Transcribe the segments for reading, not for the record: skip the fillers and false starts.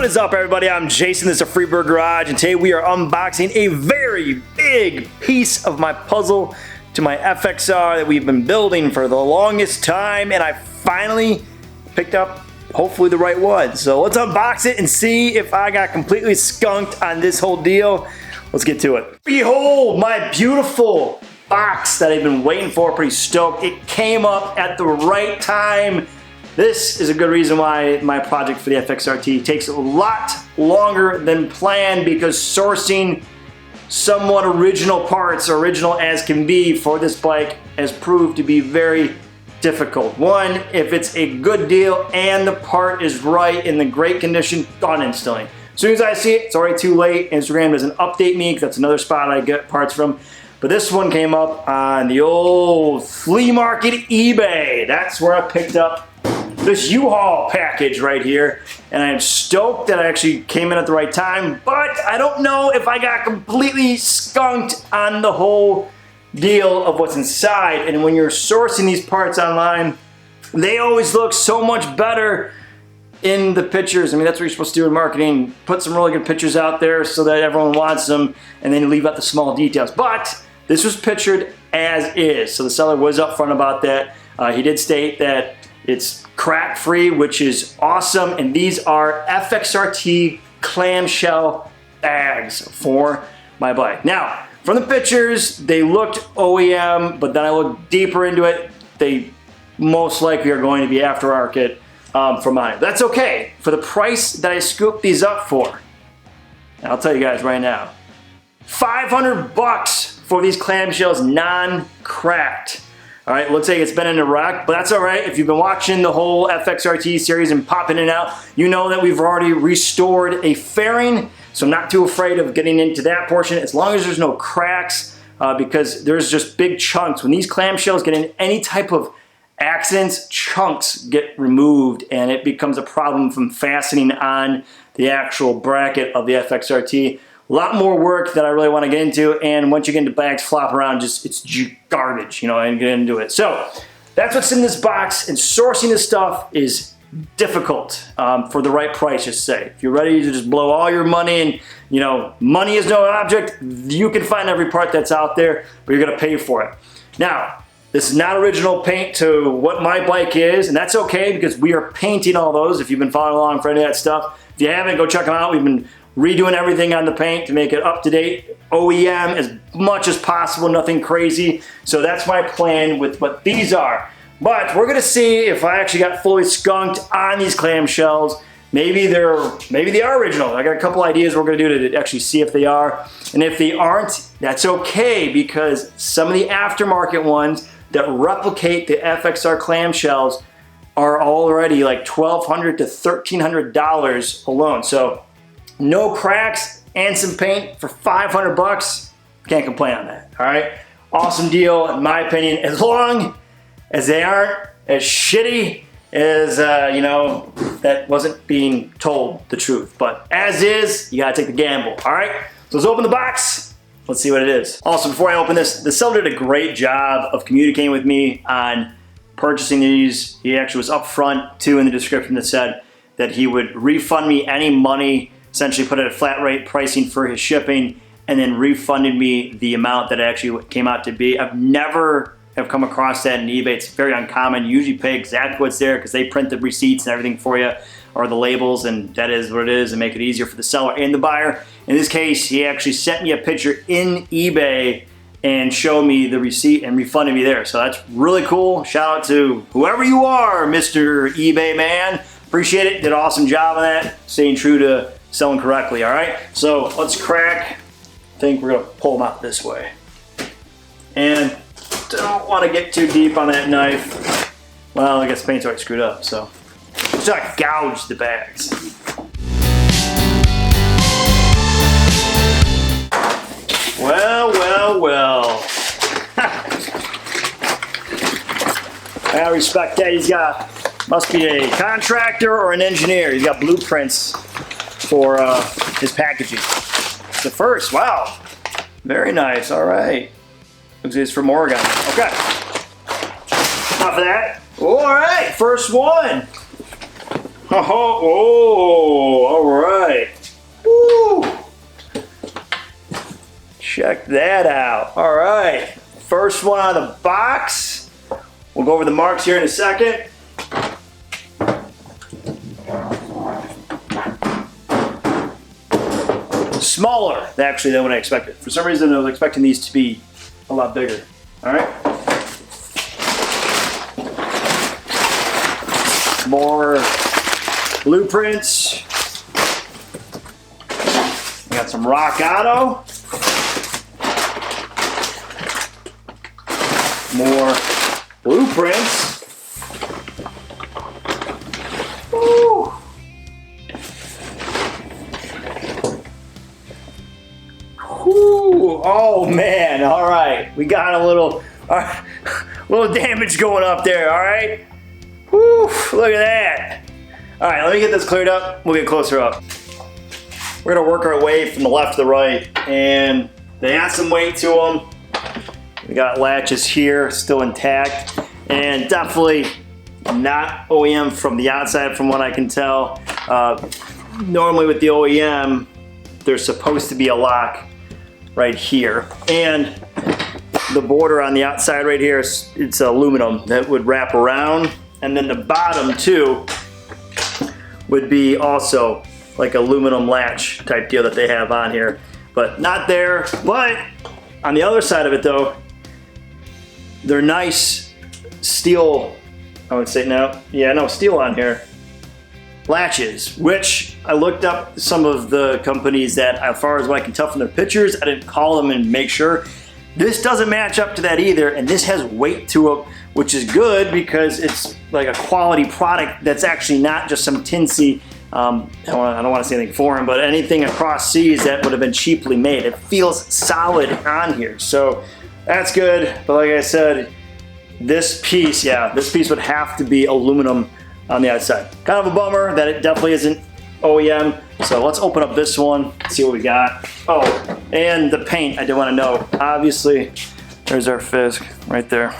is up, everybody? I'm Jason, this is a Freebird Garage, and today we are unboxing a very big piece of my puzzle to my FXR that we've been building for the longest time, and I finally picked up hopefully the right one. So let's unbox it and see if I got completely skunked on this whole deal. Let's get to it. Behold my beautiful box that I've been waiting for. Pretty stoked. It came up at the right time. This is a good reason why my project for the FXRT takes a lot longer than planned, because sourcing somewhat original parts, original as can be, for this bike has proved to be very difficult. One, if it's a good deal and the part is right in the great condition, done instantly. As soon as I see it, it's already too late. Instagram doesn't update me because that's another spot I get parts from. But this one came up on the old flea market eBay. That's where I picked up this U-Haul package right here, and I'm stoked that I actually came in at the right time, but I don't know if I got completely skunked on the whole deal of what's inside. And when you're sourcing these parts online, they always look so much better in the pictures. I mean, that's what you're supposed to do in marketing. Put some really good pictures out there so that everyone wants them, and then you leave out the small details. But this was pictured as is, so the seller was upfront about that. He did state that it's crack free, which is awesome, and these are FXRT clamshell bags for my bike. Now, from the pictures, they looked OEM, but then I looked deeper into it. They most likely are going to be aftermarket for mine. That's okay. For the price that I scooped these up for, and I'll tell you guys right now, 500 bucks for these clamshells, non-cracked. All right, looks like it's been in a wreck, but that's all right. If you've been watching the whole FXRT series and popping in and out, you know that we've already restored a fairing, so I'm not too afraid of getting into that portion, as long as there's no cracks, because there's just big chunks. When these clamshells get in any type of accidents, chunks get removed, and it becomes a problem from fastening on the actual bracket of the FXRT. A lot more work that I really want to get into, and once you get into bags flop around, it's garbage, you know, and get into it. So that's what's in this box, and sourcing this stuff is difficult for the right price, just say. If you're ready to just blow all your money and, you know, money is no object, you can find every part that's out there, but you're going to pay for it. Now, this is not original paint to what my bike is, and that's okay, because we are painting all those. If you've been following along for any of that stuff, if you haven't, go check them out. We've been redoing everything on the paint to make it up to date, OEM as much as possible, nothing crazy. So that's my plan with what these are. But we're gonna see if I actually got fully skunked on these clamshells. Maybe they are original. I got a couple ideas we're gonna do to actually see if they are. And if they aren't, that's okay, because some of the aftermarket ones that replicate the FXR clamshells are already like $1,200 to $1,300 alone. So no cracks and some paint for 500 bucks. Can't complain on that, all right? Awesome deal, in my opinion, as long as they aren't as shitty as, you know, that wasn't being told the truth. But as is, you gotta take the gamble, all right? So let's open the box. Let's see what it is. Also, before I open this, the seller did a great job of communicating with me on purchasing these. He actually was upfront, too, in the description that said that he would refund me any money, essentially put it at flat rate pricing for his shipping, and then refunded me the amount that it actually came out to be. I've never have come across that in eBay. It's very uncommon. You usually pay exactly what's there, because they print the receipts and everything for you, or the labels, and that is what it is, and make it easier for the seller and the buyer. In this case, he actually sent me a picture in eBay and showed me the receipt and refunded me there. So that's really cool. Shout out to whoever you are, Mr. eBay man. Appreciate it. Did an awesome job on that, staying true to selling correctly, all right? So let's crack. I think we're gonna pull them out this way. And don't wanna get too deep on that knife. Well, I guess the paint's already screwed up, so just like gouge the bags. Well, well, well. I respect that. He's got, must be a contractor or an engineer. He's got blueprints for his packaging. The first, wow, very nice. All right, looks like it's from Oregon. Okay, enough of that. All right, first one. Oh, all right. Woo. Check that out. All right. First one out of the box. We'll go over the marks here in a second. Smaller, actually, than what I expected. For some reason, I was expecting these to be a lot bigger. All right. More blueprints. We got some Rock Auto. More blueprints. Woo. Woo. Oh man! All right, we got a little damage going up there. All right. Woo, look at that. All right, let me get this cleared up. We'll get closer up. We're gonna work our way from the left to the right, and they add some weight to them. We got latches here, still intact, and definitely not OEM from the outside from what I can tell. Normally with the OEM, there's supposed to be a lock right here. And the border on the outside right here, it's aluminum that would wrap around. And then the bottom too would be also like aluminum latch type deal that they have on here, but not there. But on the other side of it though, they're nice steel, I would say steel on here. Latches, which I looked up some of the companies that, as far as what I can tell from their pictures, I didn't call them and make sure. This doesn't match up to that either, and this has weight to it, which is good because it's like a quality product that's actually not just some tinsy, I don't want to say anything foreign, but anything across seas that would have been cheaply made. It feels solid on here, so that's good. But like I said, this piece would have to be aluminum on the outside. Kind of a bummer that it definitely isn't OEM. So let's open up this one, see what we got. Oh, and the paint, I did want to know. Obviously, there's our Fisk right there.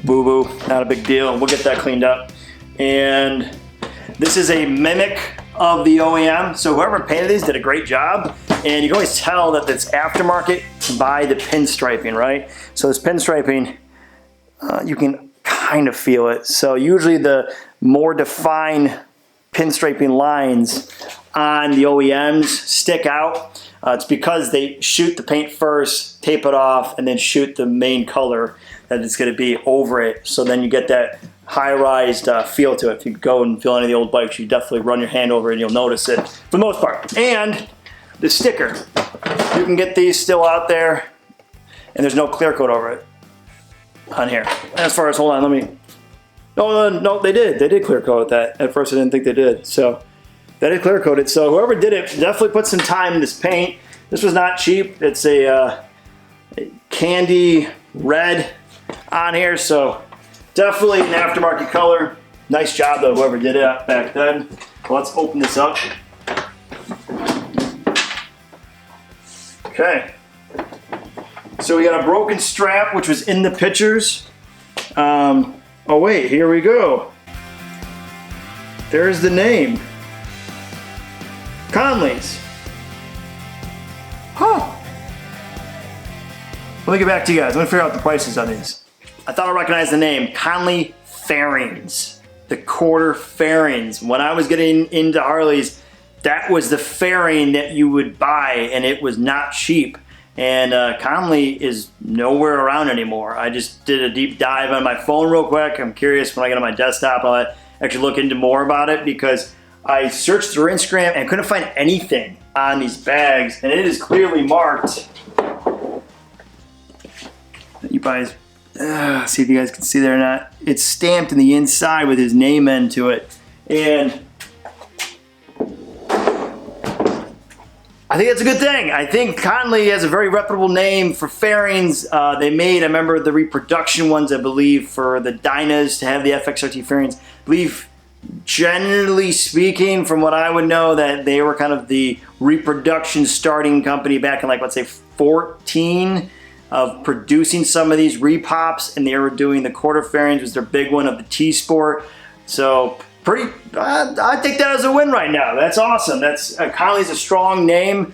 Boo-boo, not a big deal. We'll get that cleaned up. And this is a mimic of the OEM. So whoever painted these did a great job. And you can always tell that it's aftermarket by the pinstriping, right? So this pinstriping, you can kind of feel it. So usually the more defined pinstriping lines on the OEMs stick out. It's because they shoot the paint first, tape it off, and then shoot the main color that it's going to be over it. So then you get that high-rise feel to it. If you go and feel any of the old bikes, you definitely run your hand over it and you'll notice it for the most part. And the sticker. You can get these still out there, and there's no clear coat over it on here. As far as, hold on, let me... No, they did. They did clear coat that. At first I didn't think they did. So they did clear coat it. So whoever did it definitely put some time in this paint. This was not cheap. It's a candy red on here. So definitely an aftermarket color. Nice job though, whoever did it back then. Well, let's open this up. Okay. So we got a broken strap, which was in the pictures. Oh wait, here we go. There's the name. Conley's. Huh. Let me get back to you guys. Let me figure out the prices on these. I thought I recognized the name. Conley fairings. The quarter fairings. When I was getting into Harleys, that was the fairing that you would buy, and it was not cheap. And Conley is nowhere around anymore. I just did a deep dive on my phone real quick. I'm curious when I get on my desktop, I'll actually look into more about it because I searched through Instagram and couldn't find anything on these bags, and it is clearly marked. You guys, see if you guys can see there or not. It's stamped in the inside with his name into it. And I think that's a good thing. I think Conley has a very reputable name for fairings. They made, I remember the reproduction ones, I believe, for the Dynas to have the FXRT fairings. I believe, generally speaking, from what I would know, that they were kind of the reproduction starting company back in, like, let's say 14 of producing some of these repops, and they were doing the quarter fairings was their big one of the T-Sport. So I take that as a win right now. That's awesome. That's Conley's a strong name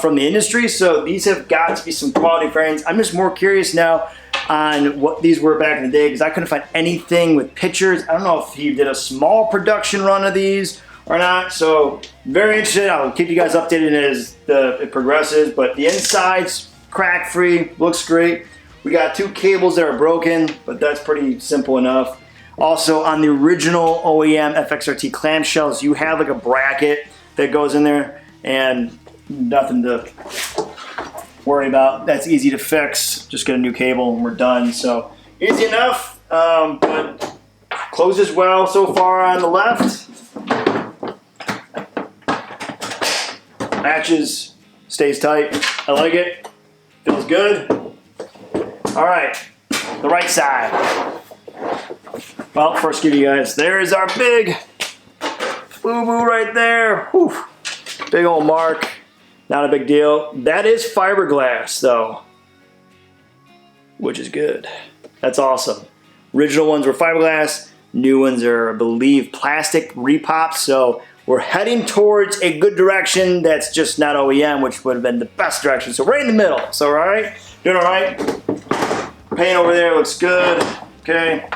from the industry, so these have got to be some quality frames. I'm just more curious now on what these were back in the day because I couldn't find anything with pictures. I don't know if he did a small production run of these or not, so very interested. I'll keep you guys updated as it progresses, but the inside's crack free, looks great. We got 2 cables that are broken, but that's pretty simple enough. Also, on the original OEM FXRT clamshells, you have like a bracket that goes in there and nothing to worry about. That's easy to fix. Just get a new cable and we're done. So easy enough, but closes well so far on the left. Matches, stays tight. I like it. Feels good. All right, the right side. Well, first give you guys, there's our big boo-boo right there. Whew. Big old mark, not a big deal. That is fiberglass though, which is good. That's awesome. Original ones were fiberglass, new ones are, I believe, plastic repops, so we're heading towards a good direction that's just not OEM, which would have been the best direction. So right in the middle, so all right, doing all right. Paint over there looks good, okay.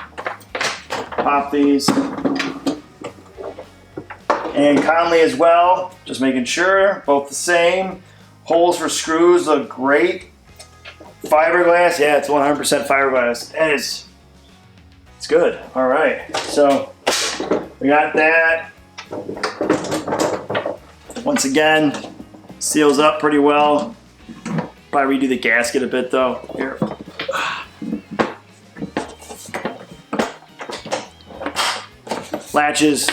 Pop these. And Conley as well, just making sure, both the same. Holes for screws look great. Fiberglass, yeah, it's 100% fiberglass. And it's good, all right. So we got that. Once again, seals up pretty well. Probably redo the gasket a bit though. Here. Latches,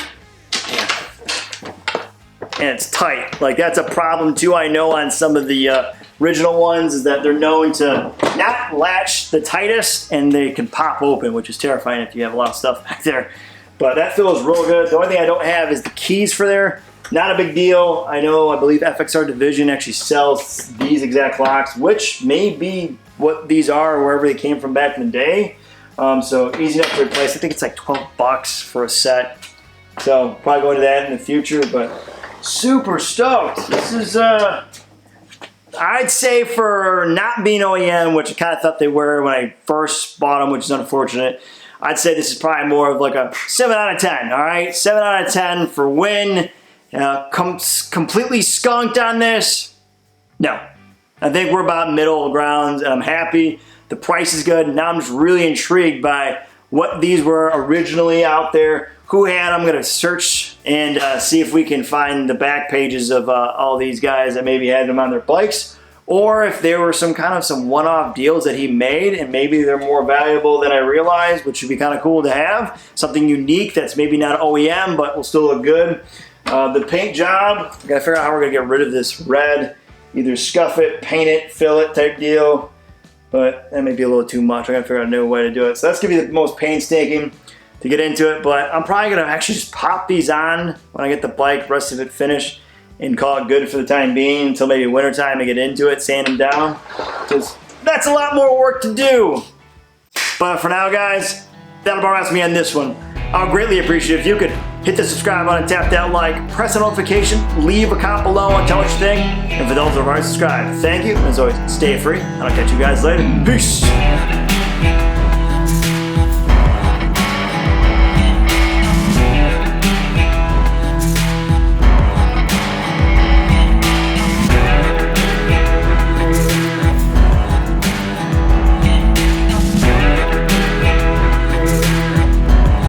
and it's tight. Like that's a problem too. I know on some of the original ones is that they're known to not latch the tightest and they can pop open, which is terrifying if you have a lot of stuff back there. But that feels real good. The only thing I don't have is the keys for there. Not a big deal. I believe FXR Division actually sells these exact locks, which may be what these are or wherever they came from back in the day. So easy enough to replace. I think it's like 12 bucks for a set. So probably going to that in the future, but super stoked. This is, I'd say for not being OEM, which I kind of thought they were when I first bought them, which is unfortunate, I'd say this is probably more of like a 7 out of 10, all right? 7 out of 10 for win. Completely skunked on this? No. I think we're about middle ground, and I'm happy. The price is good. Now I'm just really intrigued by what these were originally out there. Who had them? I'm going to search and see if we can find the back pages of all these guys that maybe had them on their bikes, or if there were some one-off deals that he made and maybe they're more valuable than I realized, which would be kind of cool to have. Something unique that's maybe not OEM but will still look good. The paint job, I got to figure out how we're going to get rid of this red. Either scuff it, paint it, fill it type deal. But that may be a little too much. I gotta figure out a new way to do it. So that's gonna be the most painstaking to get into it. But I'm probably gonna actually just pop these on when I get the bike, rest of it finished, and call it good for the time being until maybe wintertime to get into it, sand them down. Because that's a lot more work to do. But for now, guys, that'll about wrap me on this one. I'll greatly appreciate it if you could hit the subscribe button, tap that like, press the notification, leave a comment below and tell what you think. And for those who have already subscribed, thank you. As always, stay free, and I'll catch you guys later. Peace.